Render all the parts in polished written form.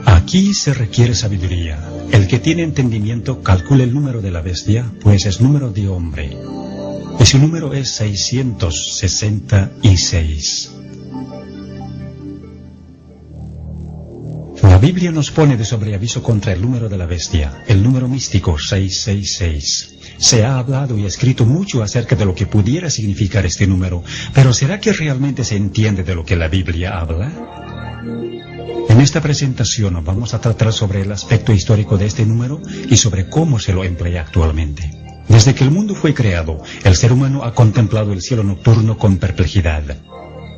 Aquí se requiere sabiduría. El que tiene entendimiento calcule el número de la bestia, pues es número de hombre. Y su número es 666. La Biblia nos pone de sobreaviso contra el número de la bestia, el número místico 666. Se ha hablado y escrito mucho acerca de lo que pudiera significar este número, pero ¿será que realmente se entiende de lo que la Biblia habla? En esta presentación vamos a tratar sobre el aspecto histórico de este número y sobre cómo se lo emplea actualmente. Desde que el mundo fue creado, el ser humano ha contemplado el cielo nocturno con perplejidad.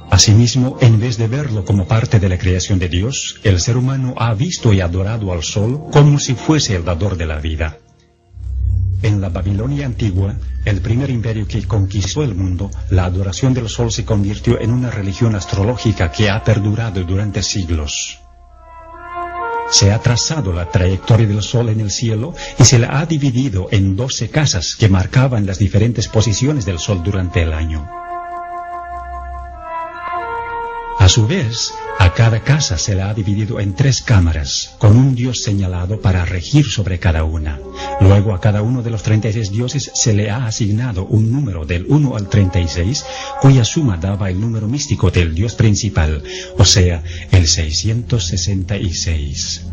Asimismo, en vez de verlo como parte de la creación de Dios, el ser humano ha visto y adorado al sol como si fuese el dador de la vida. En la Babilonia antigua, el primer imperio que conquistó el mundo, la adoración del sol se convirtió en una religión astrológica que ha perdurado durante siglos. Se ha trazado la trayectoria del sol en el cielo y se la ha dividido en 12 casas que marcaban las diferentes posiciones del sol durante el año. A su vez, a cada casa se la ha dividido en 3 cámaras, con un dios señalado para regir sobre cada una. Luego a cada uno de los 36 dioses se le ha asignado un número del 1 al 36, cuya suma daba el número místico del dios principal, o sea, el 666.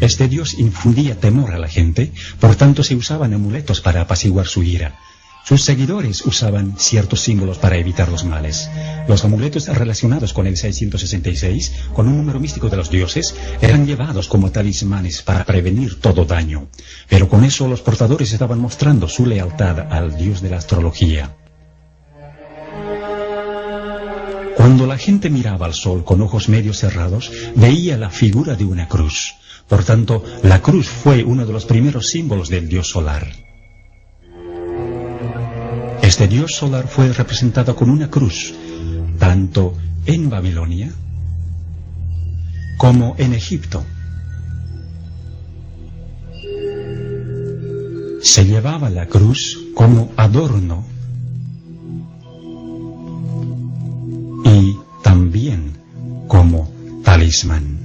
Este dios infundía temor a la gente, por tanto se usaban amuletos para apaciguar su ira. Sus seguidores usaban ciertos símbolos para evitar los males. Los amuletos relacionados con el 666, con un número místico de los dioses, eran llevados como talismanes para prevenir todo daño. Pero con eso los portadores estaban mostrando su lealtad al dios de la astrología. Cuando la gente miraba al sol con ojos medio cerrados, veía la figura de una cruz. Por tanto, la cruz fue uno de los primeros símbolos del dios solar. Este dios solar fue representado con una cruz, tanto en Babilonia como en Egipto. Se llevaba la cruz como adorno y también como talismán.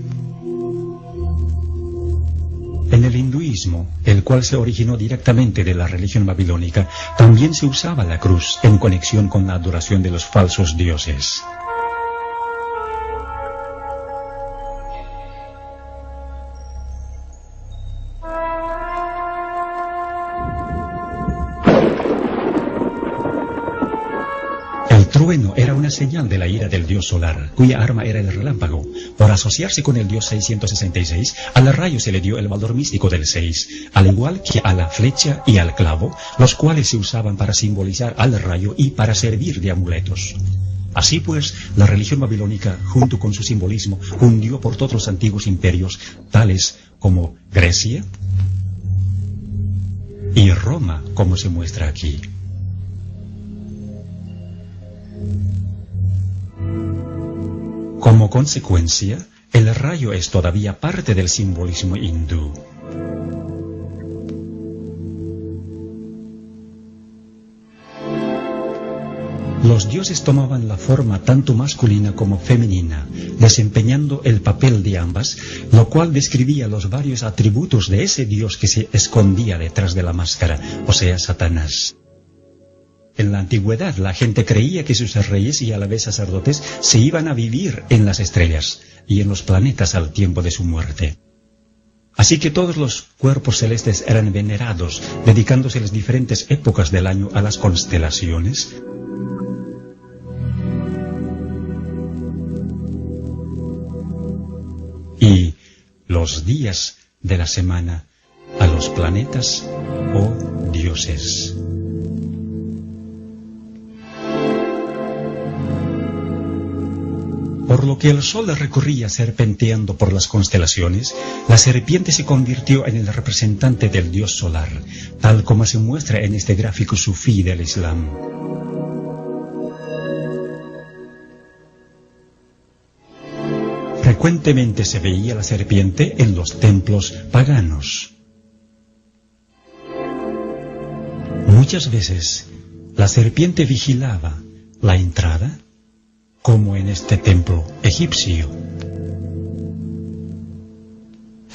En el hinduismo, el cual se originó directamente de la religión babilónica, también se usaba la cruz en conexión con la adoración de los falsos dioses. El trueno era una señal de la ira del dios solar, cuya arma era el relámpago. Por asociarse con el dios 666, al rayo se le dio el valor místico del 6, al igual que a la flecha y al clavo, los cuales se usaban para simbolizar al rayo y para servir de amuletos. Así pues, la religión babilónica, junto con su simbolismo, hundió por todos los antiguos imperios, tales como Grecia y Roma, como se muestra aquí. Como consecuencia, el rayo es todavía parte del simbolismo hindú. Los dioses tomaban la forma tanto masculina como femenina, desempeñando el papel de ambas, lo cual describía los varios atributos de ese dios que se escondía detrás de la máscara, o sea, Satanás. En la antigüedad, la gente creía que sus reyes y a la vez sacerdotes se iban a vivir en las estrellas y en los planetas al tiempo de su muerte. Así que todos los cuerpos celestes eran venerados, dedicándose las diferentes épocas del año a las constelaciones, y los días de la semana a los planetas o dioses. Por lo que el sol recorría serpenteando por las constelaciones, la serpiente se convirtió en el representante del dios solar, tal como se muestra en este gráfico sufí del Islam. Frecuentemente se veía la serpiente en los templos paganos. Muchas veces la serpiente vigilaba la entrada, como en este templo egipcio,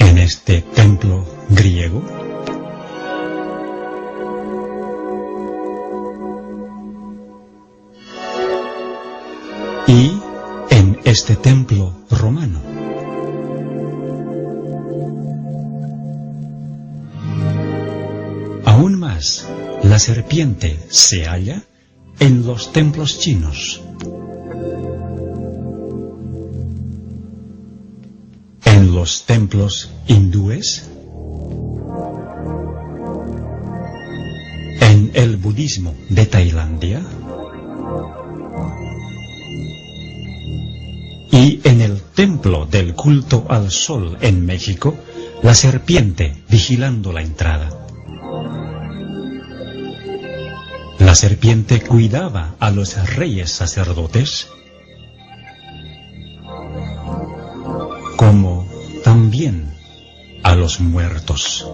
en este templo griego, y en este templo romano. Aún más, la serpiente se halla en los templos chinos, en los templos hindúes, en el budismo de Tailandia y en el templo del culto al sol en México, la serpiente vigilando la entrada. La serpiente cuidaba a los reyes sacerdotes, como también a los muertos.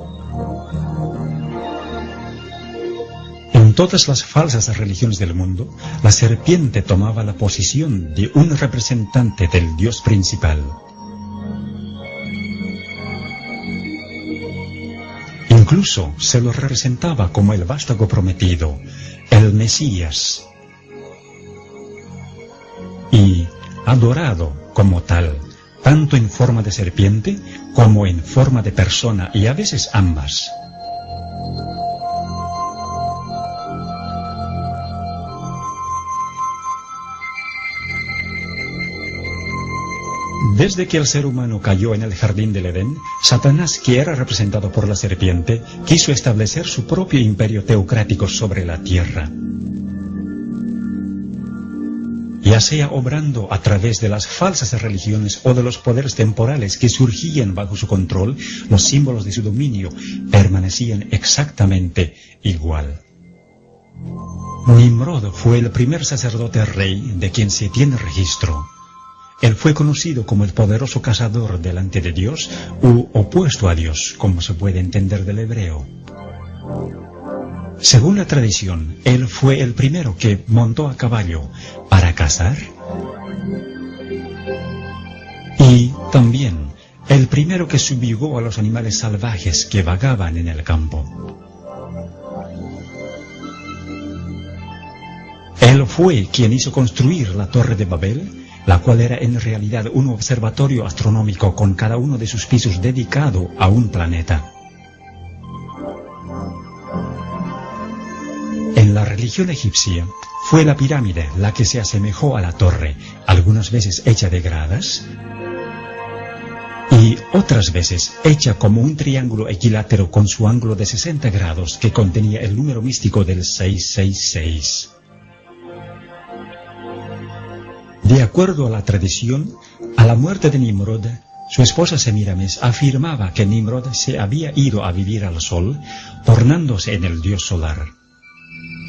En todas las falsas religiones del mundo, la serpiente tomaba la posición de un representante del Dios principal. Incluso se lo representaba como el vástago prometido, el Mesías, y adorado como tal, tanto en forma de serpiente como en forma de persona, y a veces ambas. Desde que el ser humano cayó en el jardín del Edén, Satanás, que era representado por la serpiente, quiso establecer su propio imperio teocrático sobre la tierra. Ya sea obrando a través de las falsas religiones o de los poderes temporales que surgían bajo su control, los símbolos de su dominio permanecían exactamente igual. Nimrod fue el primer sacerdote rey de quien se tiene registro. Él fue conocido como el poderoso cazador delante de Dios, u opuesto a Dios, como se puede entender del hebreo. Según la tradición, él fue el primero que montó a caballo para cazar y también el primero que subjugó a los animales salvajes que vagaban en el campo. Él fue quien hizo construir la Torre de Babel, la cual era en realidad un observatorio astronómico con cada uno de sus pisos dedicado a un planeta. En la religión egipcia, fue la pirámide la que se asemejó a la torre, algunas veces hecha de gradas y otras veces hecha como un triángulo equilátero con su ángulo de 60 grados que contenía el número místico del 666. De acuerdo a la tradición, a la muerte de Nimrod, su esposa Semíramis afirmaba que Nimrod se había ido a vivir al sol, tornándose en el dios solar.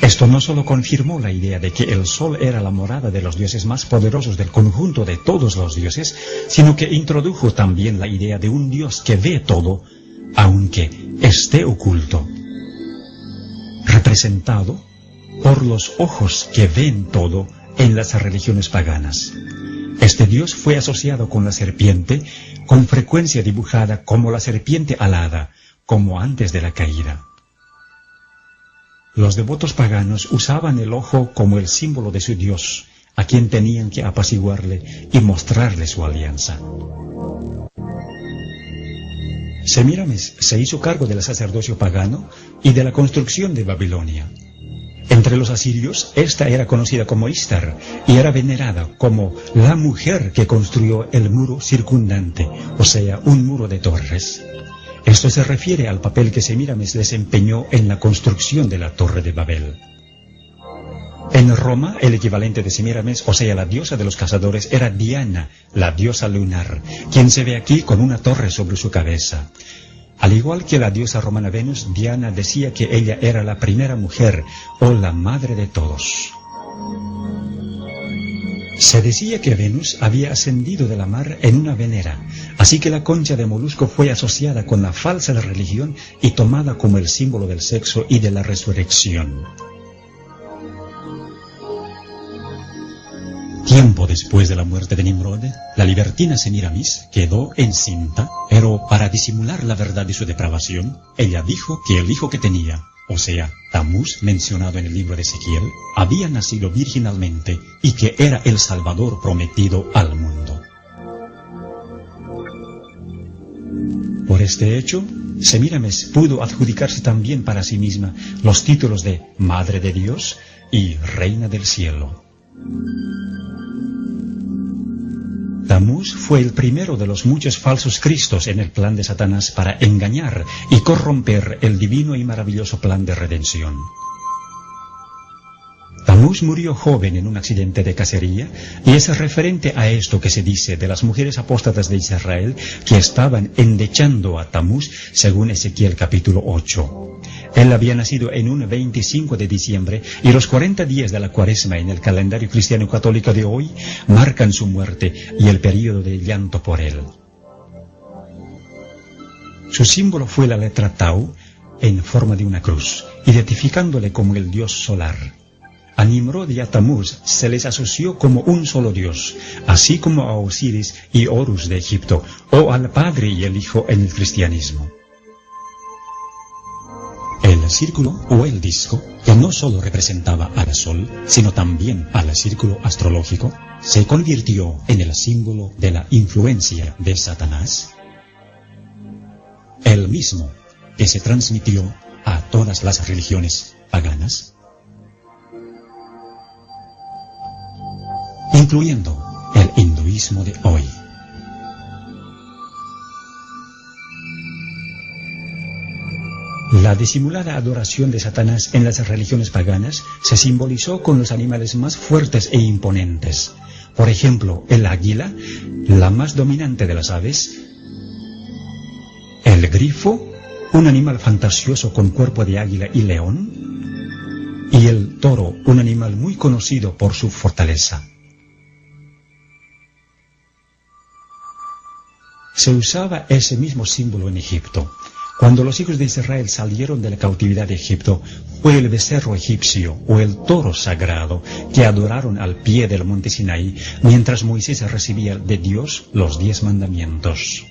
Esto no solo confirmó la idea de que el sol era la morada de los dioses más poderosos del conjunto de todos los dioses, sino que introdujo también la idea de un dios que ve todo, aunque esté oculto, representado por los ojos que ven todo en las religiones paganas. Este dios fue asociado con la serpiente, con frecuencia dibujada como la serpiente alada, como antes de la caída. Los devotos paganos usaban el ojo como el símbolo de su dios, a quien tenían que apaciguarle y mostrarle su alianza. Semíramis se hizo cargo del sacerdocio pagano y de la construcción de Babilonia. Entre los asirios, esta era conocida como Istar y era venerada como la mujer que construyó el muro circundante, o sea, un muro de torres. Esto se refiere al papel que Semíramis desempeñó en la construcción de la Torre de Babel. En Roma, el equivalente de Semíramis, o sea, la diosa de los cazadores, era Diana, la diosa lunar, quien se ve aquí con una torre sobre su cabeza. Al igual que la diosa romana Venus, Diana decía que ella era la primera mujer o la madre de todos. Se decía que Venus había ascendido de la mar en una venera, así que la concha de molusco fue asociada con la falsa religión y tomada como el símbolo del sexo y de la resurrección. Tiempo después de la muerte de Nimrod, la libertina Semiramis quedó encinta, pero para disimular la verdad de su depravación, ella dijo que el hijo que tenía, o sea, Tamuz, mencionado en el libro de Ezequiel, había nacido virginalmente y que era el Salvador prometido al mundo. Por este hecho, Semiramis pudo adjudicarse también para sí misma los títulos de Madre de Dios y Reina del Cielo. Tamuz fue el primero de los muchos falsos cristos en el plan de Satanás para engañar y corromper el divino y maravilloso plan de redención. Tamuz murió joven en un accidente de cacería y es referente a esto que se dice de las mujeres apóstatas de Israel que estaban endechando a Tamuz según Ezequiel capítulo 8. Él había nacido en un 25 de diciembre y los 40 días de la Cuaresma en el calendario cristiano católico de hoy marcan su muerte y el período de llanto por él. Su símbolo fue la letra Tau en forma de una cruz, identificándole como el dios solar. A Nimrod y a Tamuz se les asoció como un solo dios, así como a Osiris y Horus de Egipto, o al Padre y el Hijo en el cristianismo. El círculo o el disco, que no solo representaba al Sol, sino también al círculo astrológico, se convirtió en el símbolo de la influencia de Satanás, el mismo que se transmitió a todas las religiones paganas, incluyendo el hinduismo de hoy. La disimulada adoración de Satanás en las religiones paganas se simbolizó con los animales más fuertes e imponentes. Por ejemplo, el águila, la más dominante de las aves, el grifo, un animal fantasioso con cuerpo de águila y león, y el toro, un animal muy conocido por su fortaleza. Se usaba ese mismo símbolo en Egipto. Cuando los hijos de Israel salieron de la cautividad de Egipto, fue el becerro egipcio o el toro sagrado que adoraron al pie del monte Sinaí, mientras Moisés recibía de Dios los 10 mandamientos.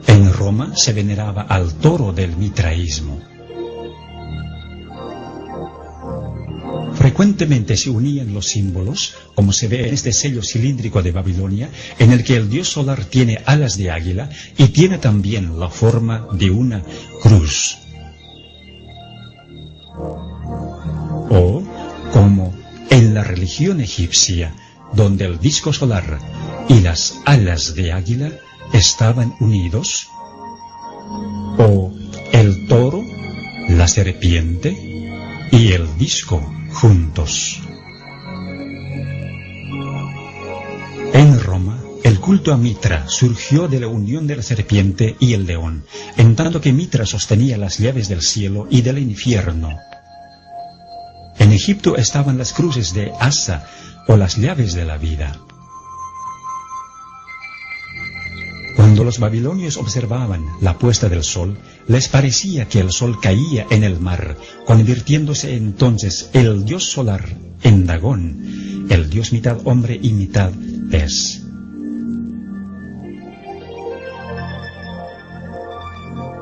En Roma se veneraba al toro del mitraísmo. Frecuentemente se unían los símbolos, como se ve en este sello cilíndrico de Babilonia, en el que el dios solar tiene alas de águila y tiene también la forma de una cruz. O, como en la religión egipcia, donde el disco solar y las alas de águila estaban unidos, o el toro, la serpiente y el disco juntos. En Roma, el culto a Mitra surgió de la unión de la serpiente y el león, en tanto que Mitra sostenía las llaves del cielo y del infierno. En Egipto estaban las cruces de Asa, o las llaves de la vida. Cuando los babilonios observaban la puesta del sol, les parecía que el sol caía en el mar, convirtiéndose entonces el dios solar en Dagón, el dios mitad hombre y mitad pez.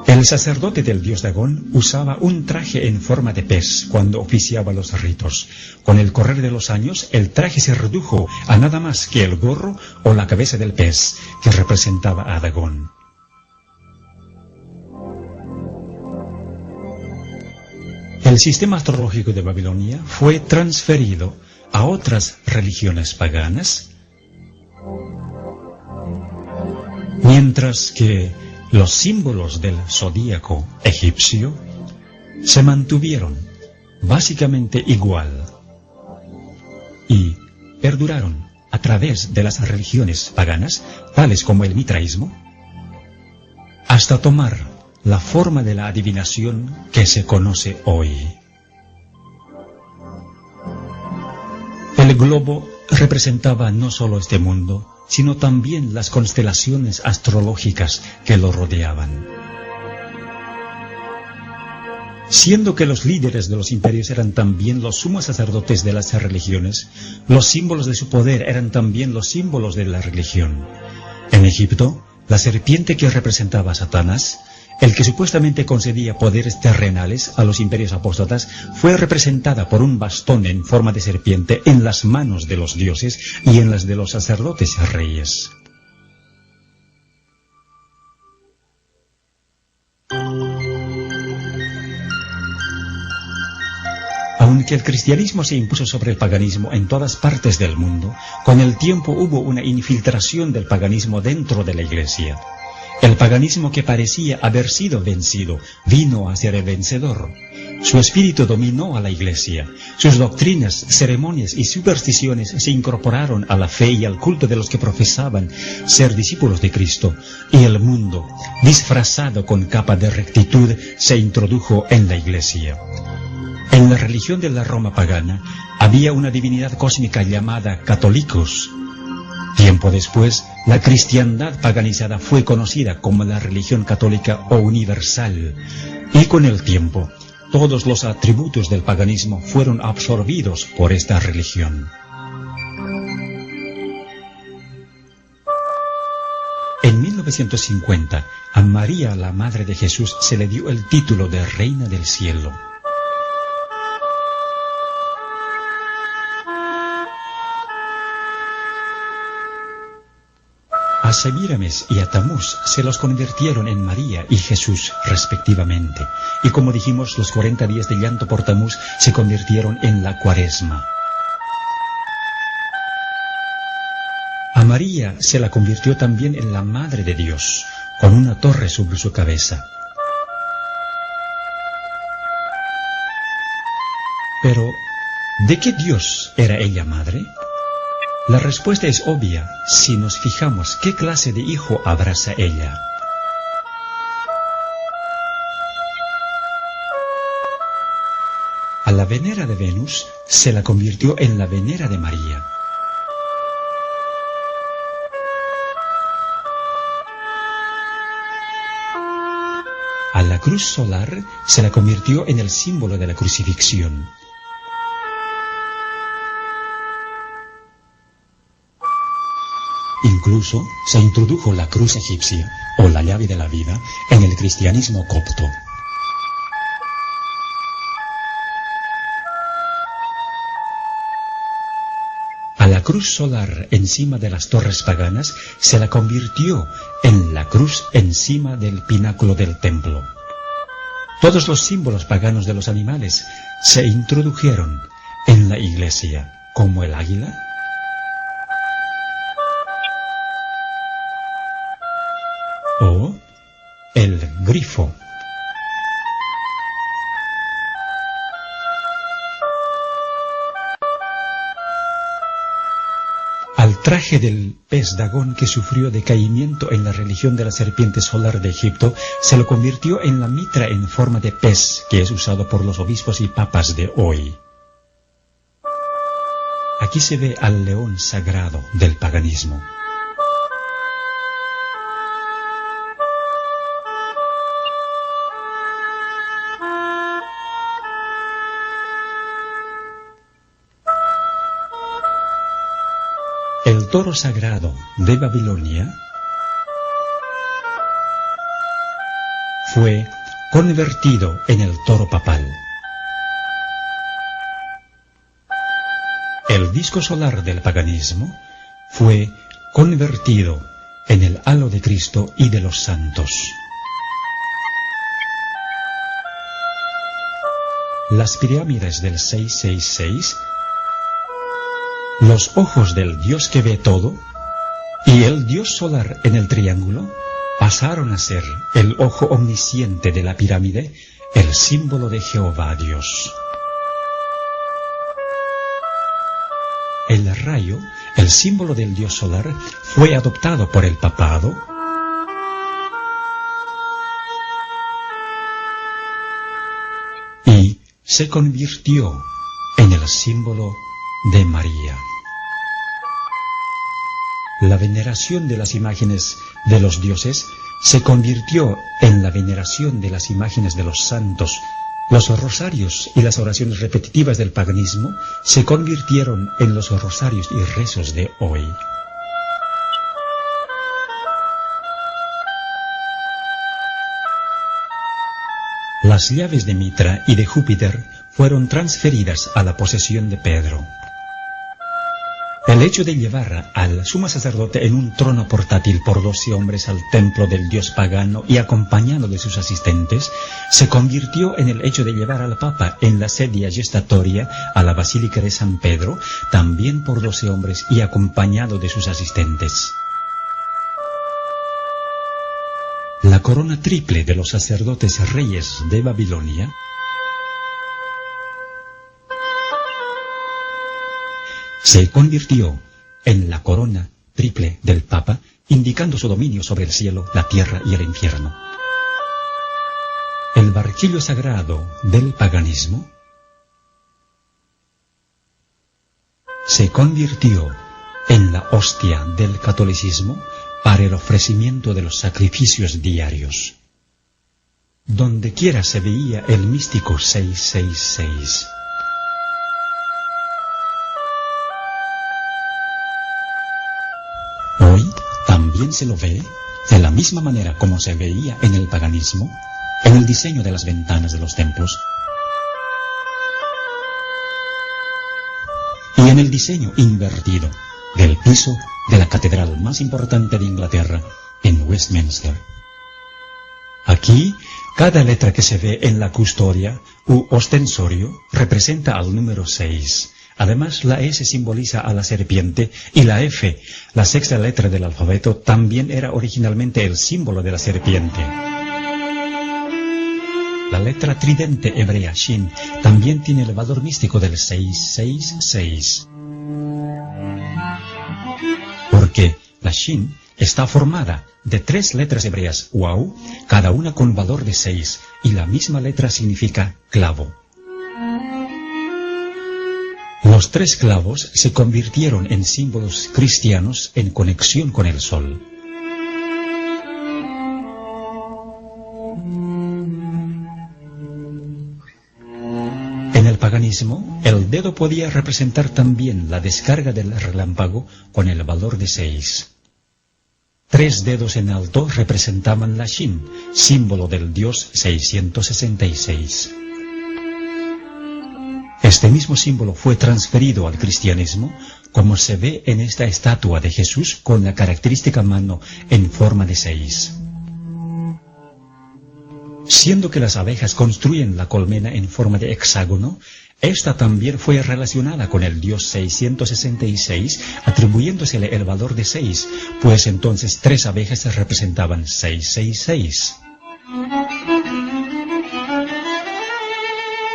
El sacerdote del dios Dagón usaba un traje en forma de pez cuando oficiaba los ritos. Con el correr de los años, el traje se redujo a nada más que el gorro o la cabeza del pez, que representaba a Dagón. El sistema astrológico de Babilonia fue transferido a otras religiones paganas, mientras que los símbolos del zodíaco egipcio se mantuvieron básicamente igual y perduraron a través de las religiones paganas, tales como el mitraísmo, hasta tomar la forma de la adivinación que se conoce hoy. El El globo representaba no solo este mundo, sino también las constelaciones astrológicas que lo rodeaban. Siendo que los líderes de los imperios eran también los sumos sacerdotes de las religiones, los símbolos de su poder eran también los símbolos de la religión. En Egipto, la serpiente que representaba a Satanás, el que supuestamente concedía poderes terrenales a los imperios apóstatas, fue representada por un bastón en forma de serpiente en las manos de los dioses y en las de los sacerdotes reyes. Aunque el cristianismo se impuso sobre el paganismo en todas partes del mundo, con el tiempo hubo una infiltración del paganismo dentro de la Iglesia. El paganismo que parecía haber sido vencido vino a ser el vencedor. Su espíritu dominó a la Iglesia. Sus doctrinas, ceremonias y supersticiones se incorporaron a la fe y al culto de los que profesaban ser discípulos de Cristo. Y el mundo, disfrazado con capa de rectitud, se introdujo en la Iglesia. En la religión de la Roma pagana había una divinidad cósmica llamada Catholicos. Tiempo después, la cristiandad paganizada fue conocida como la religión católica o universal, y con el tiempo, todos los atributos del paganismo fueron absorbidos por esta religión. En 1950, a María, la Madre de Jesús, se le dio el título de Reina del Cielo. A Semíramis y a Tamuz se los convirtieron en María y Jesús, respectivamente. Y como dijimos, los 40 días de llanto por Tamuz se convirtieron en la Cuaresma. A María se la convirtió también en la Madre de Dios, con una torre sobre su cabeza. Pero, ¿de qué Dios era ella madre? La respuesta es obvia si nos fijamos qué clase de hijo abraza ella. A la venera de Venus se la convirtió en la venera de María. A la cruz solar se la convirtió en el símbolo de la crucifixión. Incluso se introdujo la cruz egipcia, o la llave de la vida, en el cristianismo copto. A la cruz solar encima de las torres paganas se la convirtió en la cruz encima del pináculo del templo. Todos los símbolos paganos de los animales se introdujeron en la iglesia, como el águila, o el grifo. Al traje del pez Dagón, que sufrió decaimiento en la religión de la serpiente solar de Egipto, se lo convirtió en la mitra en forma de pez, que es usado por los obispos y papas de hoy. Aquí se ve al león sagrado del paganismo. El toro sagrado de Babilonia fue convertido en el toro papal. El disco solar del paganismo fue convertido en el halo de Cristo y de los santos. Las pirámides del 666, los ojos del Dios que ve todo y el Dios solar en el triángulo pasaron a ser el ojo omnisciente de la pirámide, el símbolo de Jehová Dios. El rayo, el símbolo del Dios solar, fue adoptado por el papado y se convirtió en el símbolo de María. La veneración de las imágenes de los dioses se convirtió en la veneración de las imágenes de los santos. Los rosarios y las oraciones repetitivas del paganismo se convirtieron en los rosarios y rezos de hoy. Las llaves de Mitra y de Júpiter fueron transferidas a la posesión de Pedro. El hecho de llevar al sumo sacerdote en un trono portátil por 12 hombres al templo del dios pagano y acompañado de sus asistentes, se convirtió en el hecho de llevar al Papa en la sedia gestatoria a la Basílica de San Pedro, también por 12 hombres y acompañado de sus asistentes. La corona triple de los sacerdotes reyes de Babilonia se convirtió en la corona triple del Papa, indicando su dominio sobre el cielo, la tierra y el infierno. El barquillo sagrado del paganismo se convirtió en la hostia del catolicismo para el ofrecimiento de los sacrificios diarios. Donde quiera se veía el místico 666. Hoy también se lo ve de la misma manera como se veía en el paganismo, en el diseño de las ventanas de los templos y en el diseño invertido del piso de la catedral más importante de Inglaterra, en Westminster. Aquí, cada letra que se ve en la custodia u ostensorio representa al número 6. Además, la S simboliza a la serpiente y la F, la sexta letra del alfabeto, también era originalmente el símbolo de la serpiente. La letra tridente hebrea Shin también tiene el valor místico del 666. Porque la Shin está formada de 3 letras hebreas Wau, cada una con valor de 6, y la misma letra significa clavo. Los 3 clavos se convirtieron en símbolos cristianos en conexión con el sol. En el paganismo, el dedo podía representar también la descarga del relámpago con el valor de 6. 3 dedos en alto representaban la Shin, símbolo del dios 666. Este mismo símbolo fue transferido al cristianismo, como se ve en esta estatua de Jesús con la característica mano en forma de 6. Siendo que las abejas construyen la colmena en forma de hexágono, esta también fue relacionada con el dios 666, atribuyéndosele el valor de 6, pues entonces 3 abejas representaban 666.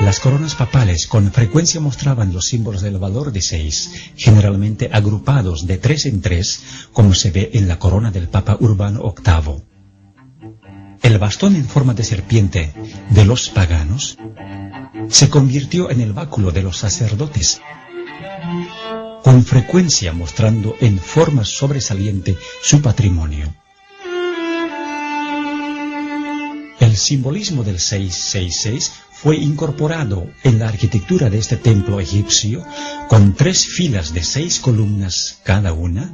Las coronas papales con frecuencia mostraban los símbolos del valor de 6, generalmente agrupados de 3 en 3, como se ve en la corona del Papa Urbano VIII. El bastón en forma de serpiente de los paganos se convirtió en el báculo de los sacerdotes, con frecuencia mostrando en forma sobresaliente su patrimonio. El simbolismo del 666 fue incorporado en la arquitectura de este templo egipcio, con 3 filas de 6 columnas cada una,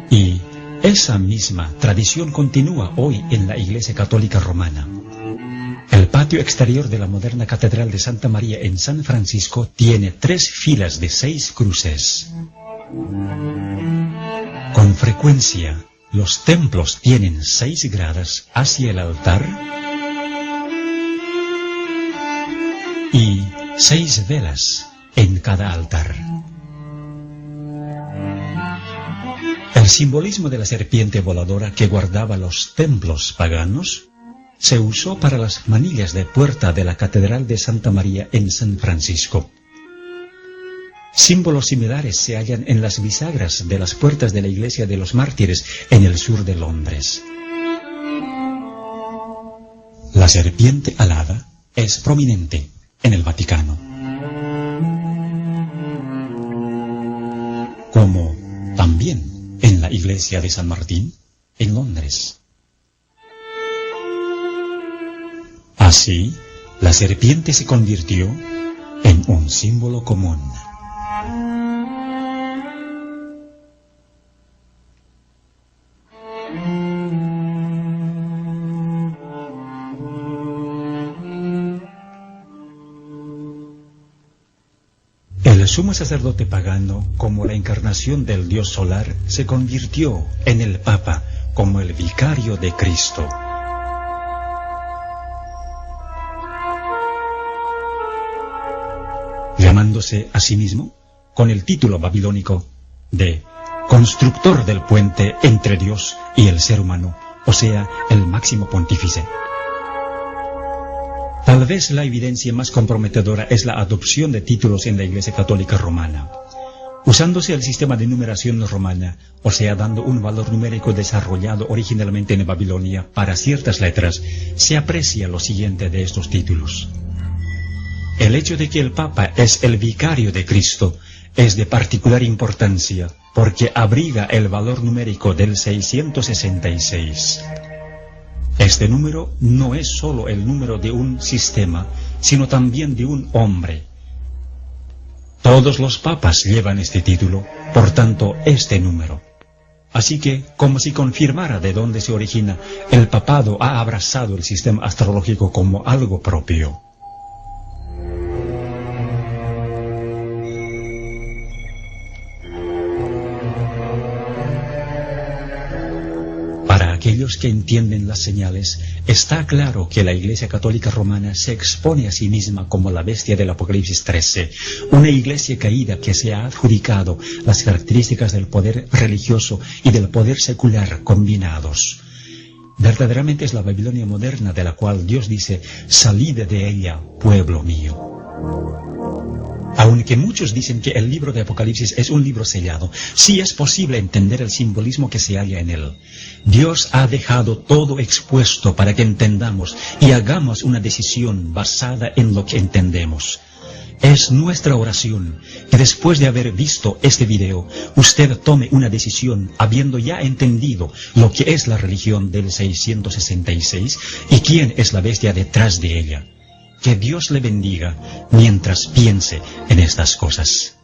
y esa misma tradición continúa hoy en la Iglesia Católica Romana. El patio exterior de la moderna Catedral de Santa María en San Francisco tiene 3 filas de 6 cruces. Con frecuencia, los templos tienen 6 gradas hacia el altar y 6 velas en cada altar. El simbolismo de la serpiente voladora que guardaba los templos paganos se usó para las manillas de puerta de la Catedral de Santa María en San Francisco. Símbolos similares se hallan en las bisagras de las puertas de la Iglesia de los Mártires en el sur de Londres. La serpiente alada es prominente en el Vaticano, como la iglesia de San Martín, en Londres. Así, la serpiente se convirtió en un símbolo común. El sumo sacerdote pagano, como la encarnación del dios solar, se convirtió en el Papa como el vicario de Cristo. Llamándose a sí mismo con el título babilónico de constructor del puente entre Dios y el ser humano, o sea, el máximo pontífice. Tal vez la evidencia más comprometedora es la adopción de títulos en la Iglesia Católica Romana. Usándose el sistema de numeración romana, o sea, dando un valor numérico desarrollado originalmente en Babilonia para ciertas letras, se aprecia lo siguiente de estos títulos. El hecho de que el Papa es el vicario de Cristo es de particular importancia porque abriga el valor numérico del 666. Este número no es solo el número de un sistema, sino también de un hombre. Todos los papas llevan este título, por tanto, este número. Así que, como si confirmara de dónde se origina, el papado ha abrazado el sistema astrológico como algo propio. Para aquellos que entienden las señales, está claro que la Iglesia Católica Romana se expone a sí misma como la bestia del Apocalipsis 13, una iglesia caída que se ha adjudicado las características del poder religioso y del poder secular combinados. Verdaderamente es la Babilonia moderna de la cual Dios dice, salid de ella, pueblo mío. Aunque muchos dicen que el libro de Apocalipsis es un libro sellado, sí es posible entender el simbolismo que se halla en él. Dios ha dejado todo expuesto para que entendamos y hagamos una decisión basada en lo que entendemos. Es nuestra oración que después de haber visto este video, usted tome una decisión habiendo ya entendido lo que es la religión del 666 y quién es la bestia detrás de ella. Que Dios le bendiga mientras piense en estas cosas.